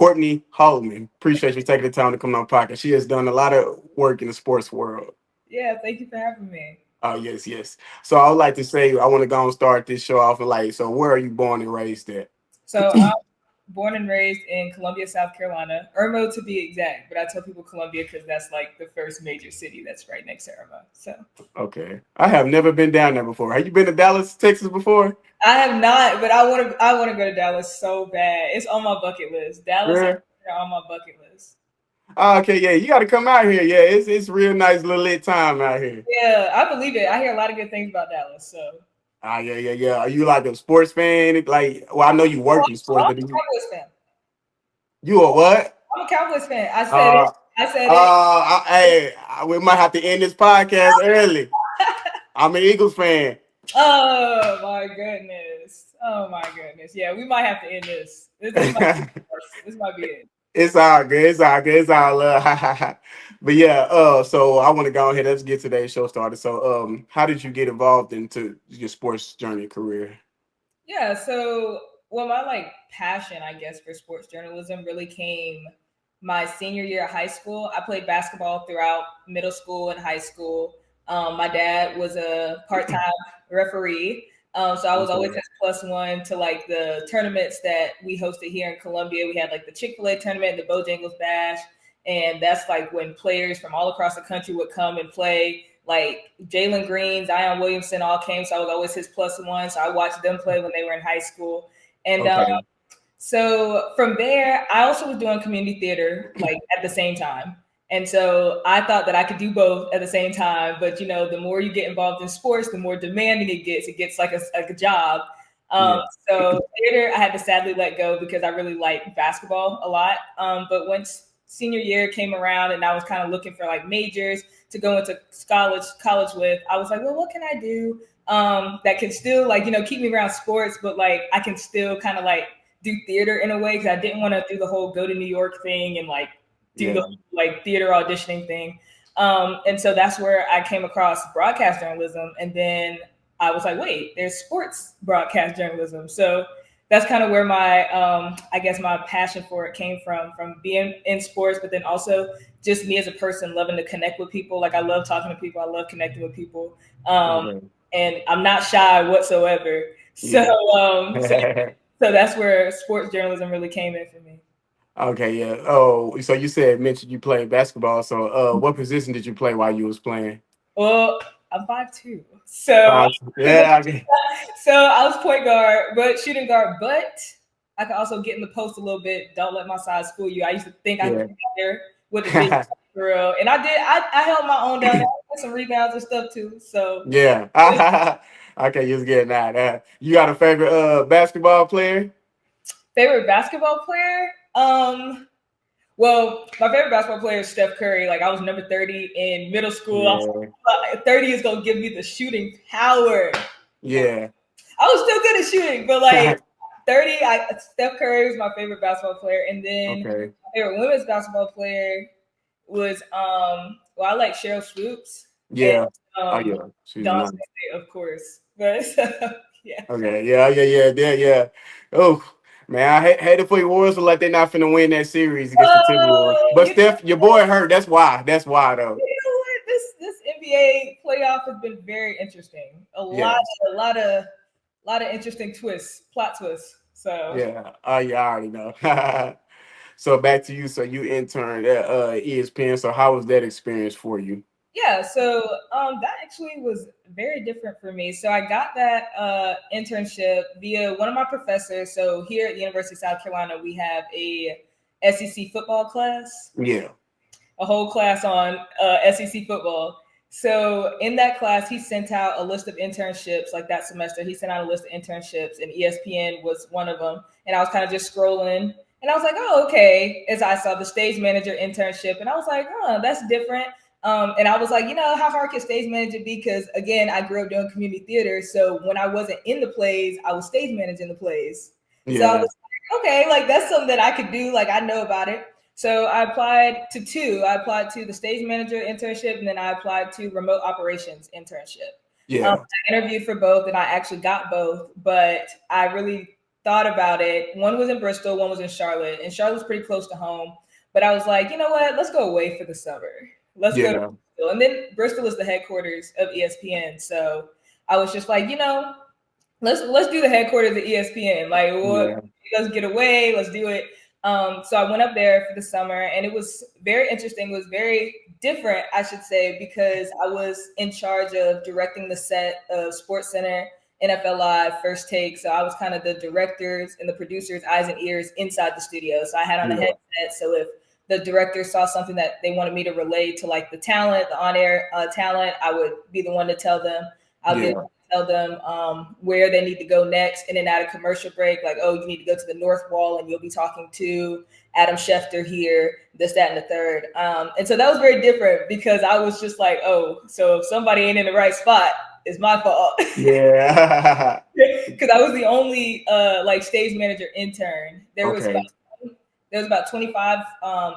Courtney Hollmon. Appreciate you taking the time to come on the podcast. She has done a lot of work in the sports world. Yeah, thank you for having me. Oh, yes, yes. So I would like to say, I want to go and start this show off and like, so where are you born and raised at? So I'm born and raised in Columbia, South Carolina, Irmo to be exact, but I tell people Columbia because that's like the first major city that's right next to Irmo. So Okay. I have never been down there before. Have you been to Dallas, Texas before? I have not, but I want to go to Dallas so bad. It's on my bucket list. Dallas and Yeah. Florida are on my bucket list. Oh, okay, yeah, you got to come out here. Yeah, it's real nice little lit time out here. Yeah, I believe it. I hear a lot of good things about Dallas. So Ah, yeah, yeah, yeah. Are you like a sports fan? Like, well, I know you work in sports, I'm but a Cowboys fan. you a what? I'm a Cowboys fan. I said it. Uh, I said it. we might have to end this podcast early. I'm an Eagles fan. Oh my goodness. Oh my goodness. Yeah, we might have to end this. This might be this might be it. It's all good. It's all good. It's all love. But yeah, so I want to go ahead. Let's get today's show started. So, how did you get involved into your sports journey career? Yeah, so well my like passion, I guess, for sports journalism really came my senior year of high school. I played basketball throughout middle school and high school. My dad was a part-time referee. So I was always Okay. his plus one to like the tournaments that we hosted here in Columbia. We had like the Chick-fil-A tournament, the Bojangles Bash, and that's like when players from all across the country would come and play. Like Jalen Green, Zion Williamson all came, so I was always his plus one. So I watched them play when they were in high school, and Okay. so from there, I also was doing community theater like at the same time. And so I thought that I could do both at the same time. But you know, the more you get involved in sports, the more demanding it gets. It gets like a job. Um, Yeah. so theater, I had to sadly let go because I really like basketball a lot. But once senior year came around and I was kind of looking for like majors to go into college with, I was like, well, what can I do that can still like keep me around sports, but like I can still kind of like do theater in a way because I didn't want to do the whole go to New York thing and like do the Yeah. like theater auditioning thing. And so that's where I came across broadcast journalism. And then I was like, wait, there's sports broadcast journalism. So that's kind of where my, I guess my passion for it came from being in sports, but then also just me as a person loving to connect with people. Like I love talking to people. I love connecting with people. Um, Okay. and I'm not shy whatsoever. So, Yeah. so so that's where sports journalism really came in for me. Okay. Yeah. Oh, so you said mentioned you played basketball. So, what position did you play while you was playing? Well, I'm 5'2". So Yeah. Okay. so I was point guard, but shooting guard, but I could also get in the post a little bit. Don't let my size fool you. I used to think I could Yeah. get out there with a big girl. And I did. I held my own down there. I had some rebounds and stuff too. So Yeah. Okay, you was getting that. You got a favorite basketball player? favorite basketball player? Well, my favorite basketball player is Steph Curry. Like I was number 30 in middle school. I was Yeah. like, 30 is gonna give me the shooting power. Yeah. I was still good at shooting, but like 30, Steph Curry was my favorite basketball player. And then Okay. my favorite women's basketball player was well, I like Cheryl Swoops and Yeah. Oh um yeah. She's Dawn nice. State, of course. But yeah. Okay. Yeah. Yeah. Yeah. Yeah. Yeah. Oh man, I hate it for your Warriors, but like they're not finna win that series against the Timberwolves. Oh, But Steph, your boy hurt. That's why. That's why though. you know what? This NBA playoff has been very interesting. Yeah. A lot of interesting twists, plot twists. So Yeah. Oh yeah. I already know. So back to you. So you interned at ESPN. So how was that experience for you? yeah, so that actually was very different for me. So I got that internship via one of my professors. So here at the University of South Carolina, we have a SEC football class, Yeah. a whole class on SEC football. So in that class, he sent out a list of internships. Like that semester, he sent out a list of internships, and ESPN was one of them. And I was kind of just scrolling, and I was like, "Oh, okay." As I saw the stage manager internship, and I was like, "Oh, that's different." And I was like, how hard can stage manager be? Because again, I grew up doing community theater, so when I wasn't in the plays, I was stage managing the plays. So I was Yeah. like, okay, like that's something that I could do. Like I know about it. So I applied to two. I applied to the stage manager internship, and then I applied to remote operations internship. Yeah. I interviewed for both, and I actually got both. But I really thought about it. One was in Bristol, one was in Charlotte, and Charlotte's pretty close to home. But I was like, you know what? Let's go away for the summer. Let's go to Yeah. Bristol. And then Bristol is the headquarters of ESPN. So I was just like, let's do the headquarters of ESPN. Like, Yeah. let's get away. Let's do it. So I went up there for the summer, and it was very interesting. It was very different, I should say, because I was in charge of directing the set of Sports Center, NFL Live, First Take. So I was kind of the directors and the producers' eyes and ears inside the studio. So I had on a Yeah. headset. So if the director saw something that they wanted me to relay to, like the talent, the on-air talent, I would be the one to tell them. I'll be tell them where they need to go next, and then at a commercial break, like, oh, you need to go to the North Wall, and you'll be talking to Adam Schefter here, this, that, and the third. And so that was very different because I was just like, oh, so if somebody ain't in the right spot, it's my fault. Yeah. Because I was the only like stage manager intern. There was about 25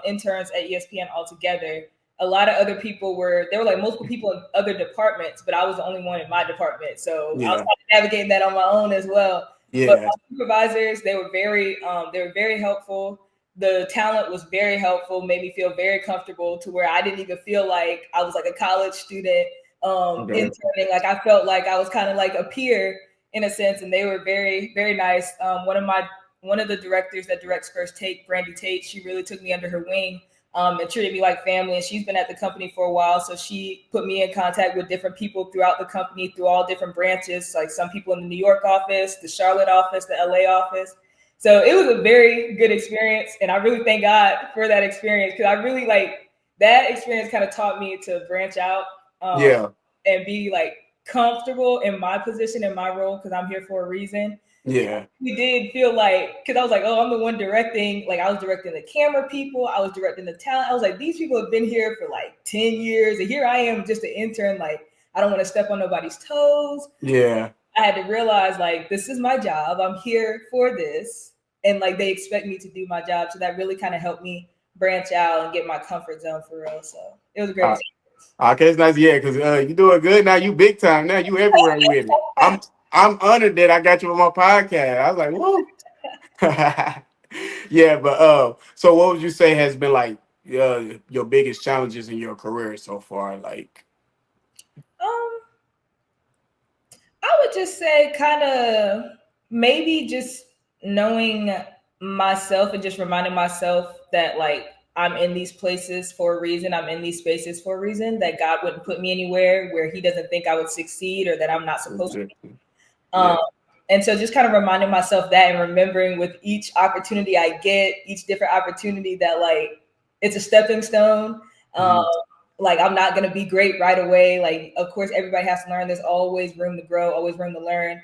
interns at ESPN altogether. A lot of other people there were like multiple people in other departments, but I was the only one in my department. So I was kind of navigating that on my own as well. But my supervisors, they were very helpful. The talent was very helpful, made me feel very comfortable to where I didn't even feel like I was like a college student interning. Like I felt like I was kind of like a peer in a sense, and they were very, very nice. One of the directors that directs First Take, Brandy Tate, she really took me under her wing and treated me like family. And she's been at the company for a while. So she put me in contact with different people throughout the company, through all different branches, like some people in the New York office, the Charlotte office, the LA office. So it was a very good experience. And I really thank God for that experience, because I really like that experience kind of taught me to branch out and be like comfortable in my position, in my role, because I'm here for a reason. Yeah. We did feel like, because I was like, oh, I'm the one directing. Like I was directing the camera people, I was directing the talent. I was like, these people have been here for like 10 years, and here I am, just an intern. Like I don't want to step on nobody's toes. Yeah. I had to realize like this is my job. I'm here for this, and like they expect me to do my job. So that really kind of helped me branch out and get my comfort zone for real. So it was a great experience. Okay, it's nice, yeah, because you doing good now. You big time now. You everywhere with it. I'm honored that I got you on my podcast. I was like, whoa. Yeah, but so what would you say has been like your biggest challenges in your career so far? Like, I would just say kind of maybe just knowing myself and just reminding myself that like I'm in these places for a reason. I'm in these spaces for a reason, that God wouldn't put me anywhere where he doesn't think I would succeed or that I'm not supposed to be. And so just kind of reminding myself that, and remembering with each opportunity I get, each different opportunity, that like it's a stepping stone. Like I'm not going to be great right away. Like, of course, everybody has to learn. There's always room to grow, always room to learn.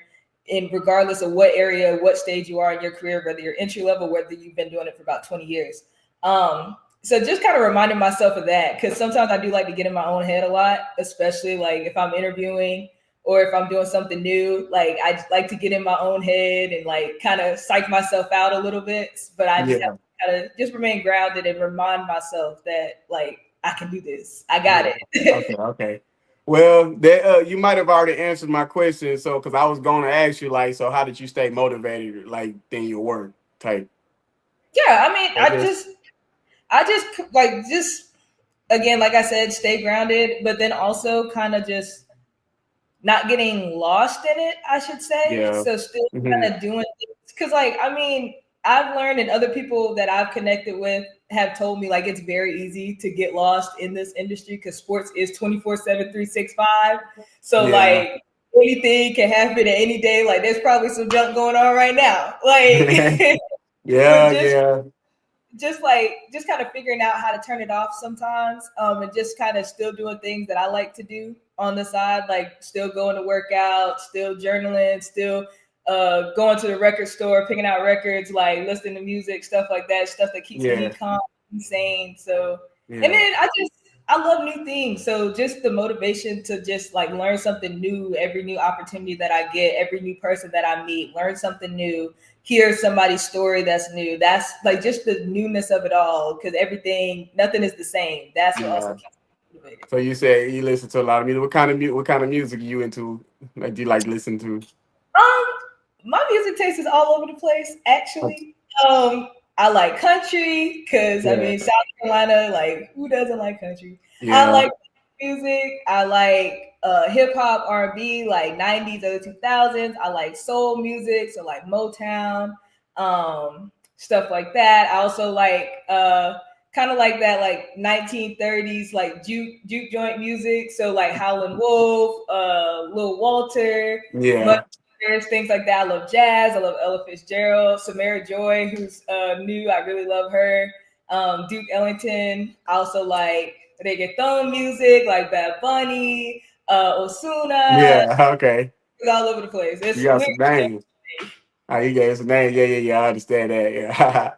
And regardless of what area, what stage you are in your career, whether you're entry level, whether you've been doing it for about 20 years. So just kind of reminding myself of that, because sometimes I do like to get in my own head a lot, especially like if I'm interviewing or if I'm doing something new. Like I like to get in my own head and like kind of psych myself out a little bit. But I just have to kind of just remain grounded and remind myself that like I can do this. I got it. Okay. Well, that you might have already answered my question. So, because I was going to ask you, like, so how did you stay motivated, like, in your work type? Yeah, I mean, I just like just again, like I said, stay grounded, but then also kind of just not getting lost in it, I should say. So still kind of doing things, because like I mean, I've learned, and other people that I've connected with have told me like it's very easy to get lost in this industry, because sports is 24/7, 365. So like anything can happen at any day. Like there's probably some junk going on right now. Like just kind of figuring out how to turn it off sometimes, and just kind of still doing things that I like to do on the side, like still going to work out, still journaling, still going to the record store, picking out records, like listening to music, stuff like that, stuff that keeps me calm, sane. So and then I love new things. So just the motivation to just like learn something new, every new opportunity that I get, every new person that I meet, learn something new, hear somebody's story that's new. That's like just the newness of it all, because nothing is the same. That's what also keeps me motivated. So you say you listen to a lot of music. What kind of music are you into? Like, do you like listen to? my music taste is all over the place, actually. I like country because I Yeah, mean South Carolina, like who doesn't like country? I yeah, like music. I like hip hop, R&B, like 90s, early 2000s. I like soul music, so like Motown, stuff like that. I also like kind of like that like 1930s like juke joint music, so like Howlin' Wolf, Lil Walter, yeah, things like that. I love jazz. I love Ella Fitzgerald, Samara Joy, who's new. I really love her. Duke Ellington. I also like reggaeton music, like Bad Bunny, Osuna. yeah. Okay, It's all over the place. you It's got weird. some names. You gave some names. Yeah, yeah, yeah. I understand that. Yeah.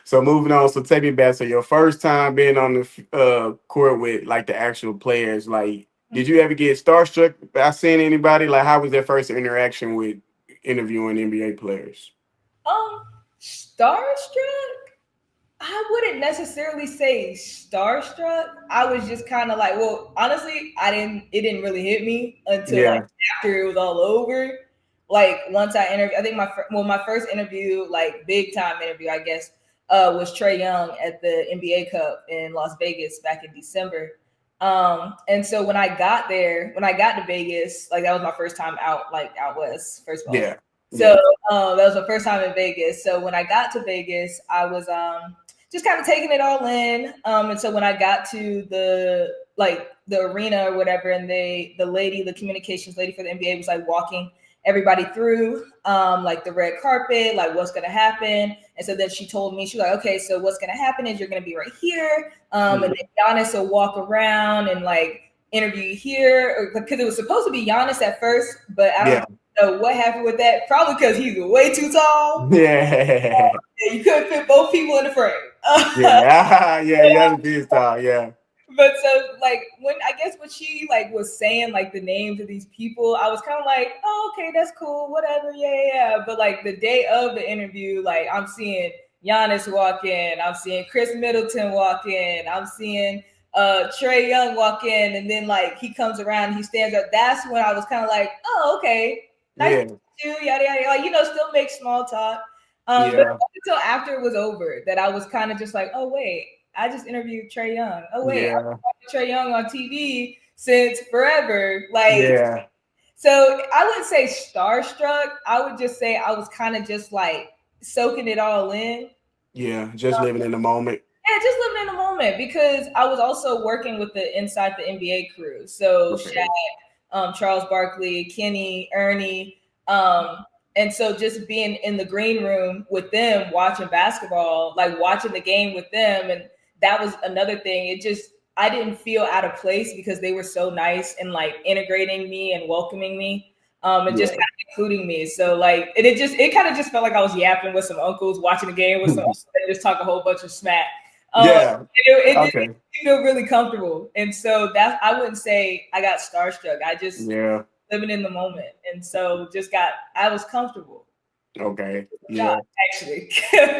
So moving on. So take me back. So your first time being on the court with like the actual players. Like, did you ever get starstruck by seeing anybody? Like, how was that first interaction with interviewing NBA players? Starstruck. I wouldn't necessarily say starstruck. I was just kind of like, well, honestly, I didn't. It didn't really hit me until like Yeah, after it was all over. Like once I interviewed, I think my first interview, like big time interview, I guess, was Trey Young at the NBA Cup in Las Vegas back in December. And so when I got there, when I got to Vegas, like that was my first time out, like out west, first of all. yeah, So yeah, that was my first time in Vegas. So when I got to Vegas, I was just kind of taking it all in. And so when I got to the arena or whatever, and the communications lady for the NBA was like walking everybody through like the red carpet, like what's gonna happen. And so then she told me, she was like, okay, so what's gonna happen is you're gonna be right here. And then Giannis will walk around and like interview you here, because it was supposed to be Giannis at first, but I don't yeah, know what happened with that. Probably because he's way too tall. yeah, You couldn't fit both people in the frame. yeah, yeah. You have to be a star. Yeah, But so like when I guess when she like was saying like the names of these people, I was kind of like, oh, okay, that's cool, whatever, yeah. But like the day of the interview, like I'm seeing Giannis walk in, I'm seeing Chris Middleton walk in, I'm seeing Trey Young walk in, and then like he comes around, he stands up. That's when I was kind of like, oh, okay, nice to yeah, meet you, yada yada, like still make small talk. But yeah, until after it was over, that I was kind of just like, oh wait, I just interviewed Trey Young. Oh wait, I've yeah, been watching Trey Young on TV since forever. Like, yeah, so I wouldn't say starstruck. I would just say I was kind of just like soaking it all in. yeah. Just living in the moment. Yeah, just living in the moment, because I was also working with the inside the NBA crew. So Okay. Shaq, Charles Barkley, Kenny, Ernie, and so just being in the green room with them, watching basketball, like watching the game with them, and that was another thing. It just I didn't feel out of place because they were so nice and like integrating me and welcoming me, and just Yeah. kind of including me. So like, and it kind of just felt like I was yapping with some uncles, watching the game with some uncles, and just talk a whole bunch of smack. Yeah. It Okay. feel really comfortable. And so I wouldn't say I got starstruck. I just Yeah. living in the moment. And so I was comfortable. Okay. Not Yeah. actually.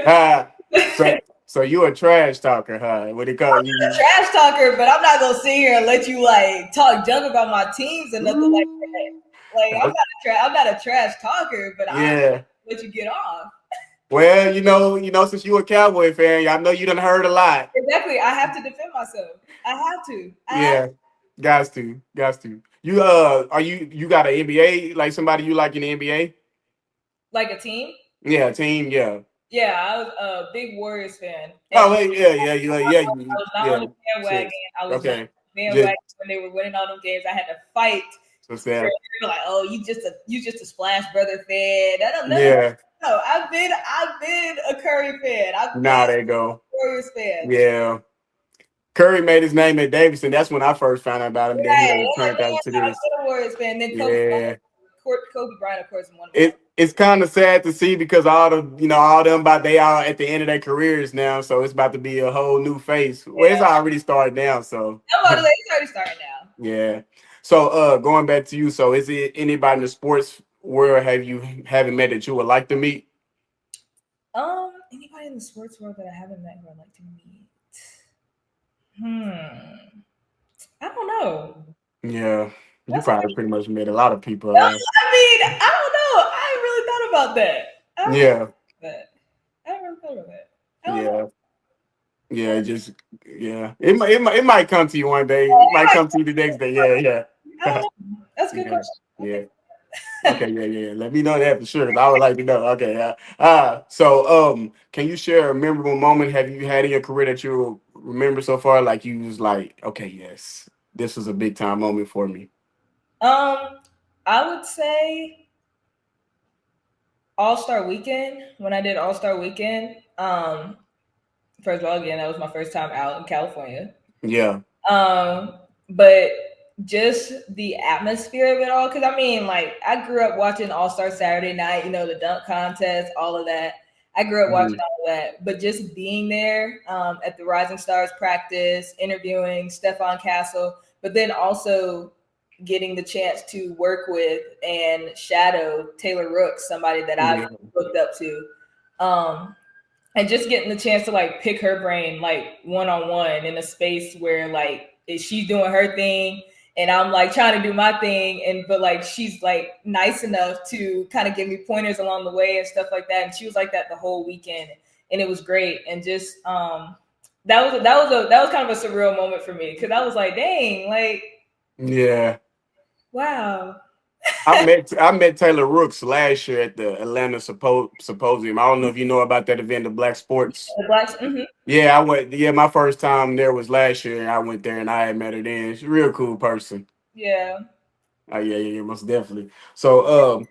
Ah. So I'm so you a trash talker, huh? When it comes a trash talker, but I'm not gonna sit here and let you like talk junk about my teams and nothing like that. Like I'm not a trash talker, but I yeah. let you get off. Well, since you a Cowboy fan, I know you done heard a lot. Exactly. I have to defend myself. I have to. I have Yeah. Got to. You you got an NBA, like somebody you like in the NBA? like a team. Yeah, team, yeah. Yeah, I was a big Warriors fan, and Oh, wait, yeah, yeah, I was not on yeah. the bandwagon. Six. I was not on Okay. the Just bandwagon when they were winning all them games. I had to fight. so They sad. were like, "Oh, you just a Splash Brother fan." I don't know. Yeah. No, I've been a Curry fan. I've been Now they go. a Warriors fan. Yeah. Curry made his name at Davidson. That's when I first found out about him. Then he Right, done yeah, turned out to I've this. been a Warriors fan. Then Yeah. Kobe Bryant, of course, is one of my. It's kind of sad to see because all them they all at the end of their careers now, so it's about to be a whole new face. Well, it's Yeah, already started now, so it's already starting now. yeah. So going back to you, so is it anybody in the sports world haven't met that you would like to meet? Anybody in the sports world that I haven't met who I'd like to meet? I don't know. Yeah. You That's a probably pretty much met a lot of people. I mean, I don't know. I really thought about that. I don't Yeah, that. I never thought about that. I don't know. yeah, yeah. Just yeah. It might come to you one day. It might come to you the next day. Yeah, I don't yeah, know. That's a good yeah, question. yeah. Okay. Okay, yeah. Let me know that for sure. 'Cause I would like to know. Okay, so can you share a memorable moment have you had in your career that you remember so far? Like you was like, okay, yes, this was a big time moment for me. Um, I would say All Star Weekend. When I did All Star Weekend, first of all, again, that was my first time out in California. Yeah. Um, but just the atmosphere of it all, because I mean, like, I grew up watching All Star Saturday Night, the dunk contest, all of that. I grew up watching Mhm. all of that, but just being there at the Rising Stars practice, interviewing Stephon Castle, but then also getting the chance to work with and shadow Taylor Rooks, somebody that I've Yeah. looked up to. Um, and just getting the chance to like pick her brain like one on one in a space where like she's doing her thing and I'm like trying to do my thing, and but like she's like nice enough to kind of give me pointers along the way and stuff like that, and she was like that the whole weekend, and it was great. And just that was kind of a surreal moment for me because I was like, dang, like Yeah. wow. I met Taylor Rooks last year at the Atlanta Symposium. I don't know if you know about that event, the Black Sports. The blacks, mhm. Yeah, I went. Yeah, my first time there was last year. I went there and I had met her then. She's a real cool person. Yeah. Oh yeah, most definitely. So,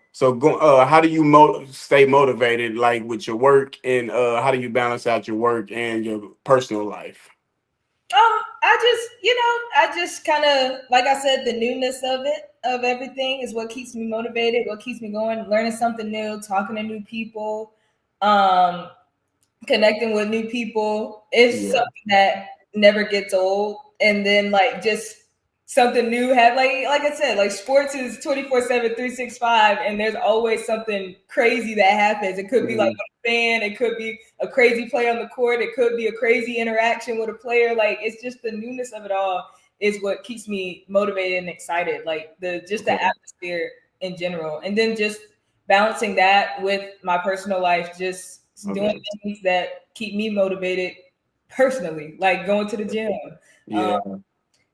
how do you stay motivated, like with your work, and how do you balance out your work and your personal life? I just kind of, like I said, the newness of it, of everything is what keeps me motivated, what keeps me going, learning something new, talking to new people, um, connecting with new people. It's Yeah, something that never gets old. And then like just something new have like I said, like sports is 24/7, 365, and there's always something crazy that happens. It could be like mhm, a fan, it could be a crazy play on the court, it could be a crazy interaction with a player. Like it's just the newness of it all is what keeps me motivated and excited. Like the okay, atmosphere in general. And then just balancing that with my personal life, just doing okay, things that keep me motivated personally, like going to the gym, um, yeah,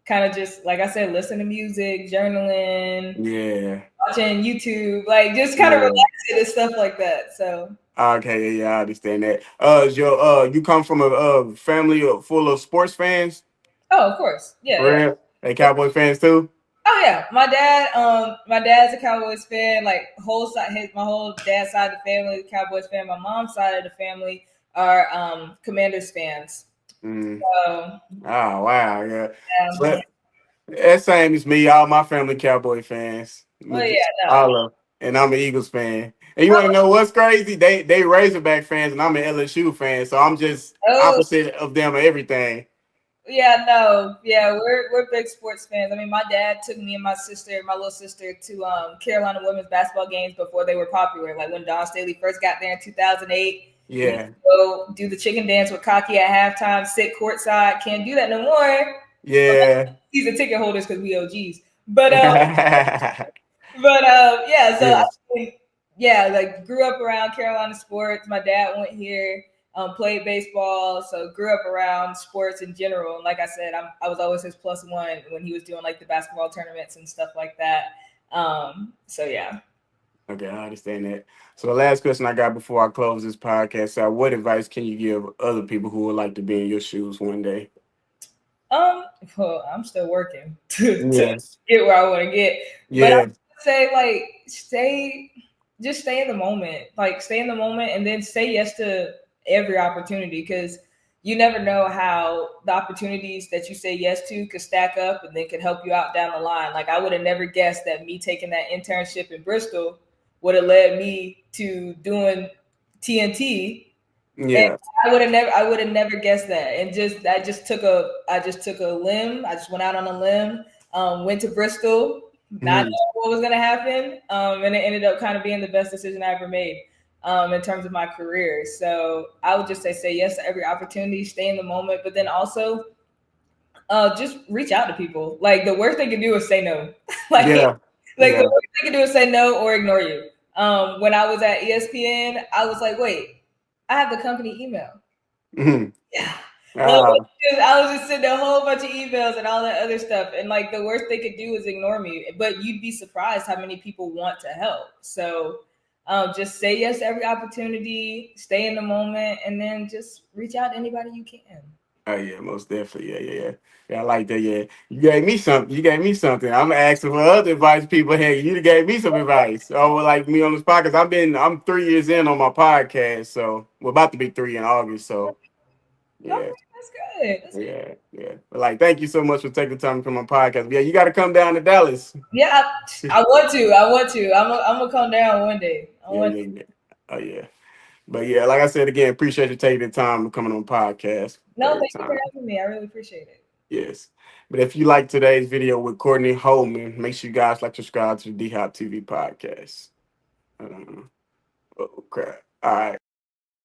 kind of just like I said, listen to music, journaling, yeah, watching YouTube, like just kind of yeah. relaxing and stuff like that. So, Okay, yeah, I understand that. You come from a family full of sports fans, oh, of course, yeah, for yeah. real? They Cowboy fans too. Oh yeah, my dad's a Cowboys fan. Like my whole dad's side of the family is a Cowboys fan. My mom's side of the family are Commanders fans. Mm. So, Oh wow, yeah. yeah. But that same as me. All my family Cowboy fans, Well, legit, yeah, no. all of, and I'm an Eagles fan. And you want to know what's crazy? They Razorback fans, and I'm an LSU fan. So I'm just Oh, opposite of them and everything. yeah, no, yeah, we're big sports fans. I mean, my dad took me and my little sister, to Carolina women's basketball games before they were popular. Like when Dawn Staley first got there in 2008, we used Yeah, to go do the chicken dance with Cocky at halftime, sit courtside. Can't do that no more. yeah, Season ticket holders because we OGs. But yeah, yeah, so I mean, yeah, like grew up around Carolina sports. My dad went here, played baseball, so grew up around sports in general. And like I said, I was always his plus one when he was doing like the basketball tournaments and stuff like that. So yeah. Okay, I understand that. So the last question I got before I close this podcast out: what advice can you give other people who would like to be in your shoes one day? Um, well, I'm still working to Yes. get where I want to get, but I Yeah. would say like just stay in the moment, like stay in the moment, and then say yes to every opportunity because you never know how the opportunities that you say yes to could stack up and then could help you out down the line. Like I would have never guessed that me taking that internship in Bristol would have led me to doing TNT, and Yeah. I would have never guessed that. And I just took a limb. I just went out on a limb, went to Bristol, not Mhm. knowing what was gonna happen. And it ended up kind of being the best decision I ever made. In terms of my career. So I would just say yes to every opportunity, stay in the moment, but then also just reach out to people. Like the worst they can do is say no. like Yeah. like the Yeah. worst they can do is say no or ignore you. When I was at ESPN, I was like, wait, I have the company email. Mhm. Yeah. Ah, I was just sending a whole bunch of emails and all that other stuff. And like the worst they could do is ignore me. But you'd be surprised how many people want to help. So just say yes to every opportunity, stay in the moment, and then just reach out to anybody you can. oh yeah, most definitely. Yeah, I like that. Yeah, you gave me something. You gave me something. I'm asking for other advice. People, hey, you gave me some advice. Oh, well, like me on this podcast. I'm 3 years in on my podcast, so we're about to be 3 in August. So Okay, yeah, that's good. That's good. yeah. But like, thank you so much for taking the time to come on my podcast. Yeah, you got to come down to Dallas. Yeah, I want to. I want to. I'm gonna come down one day. I want to. Yeah. Oh yeah. But yeah, like I said again, appreciate you taking the time and coming on podcast. No, Third thank you for time. having me. I really appreciate it. Yes. But if you like today's video with Courtney Hollmon, make sure you guys like subscribe to the D Hop TV podcast. Oh crap. All right.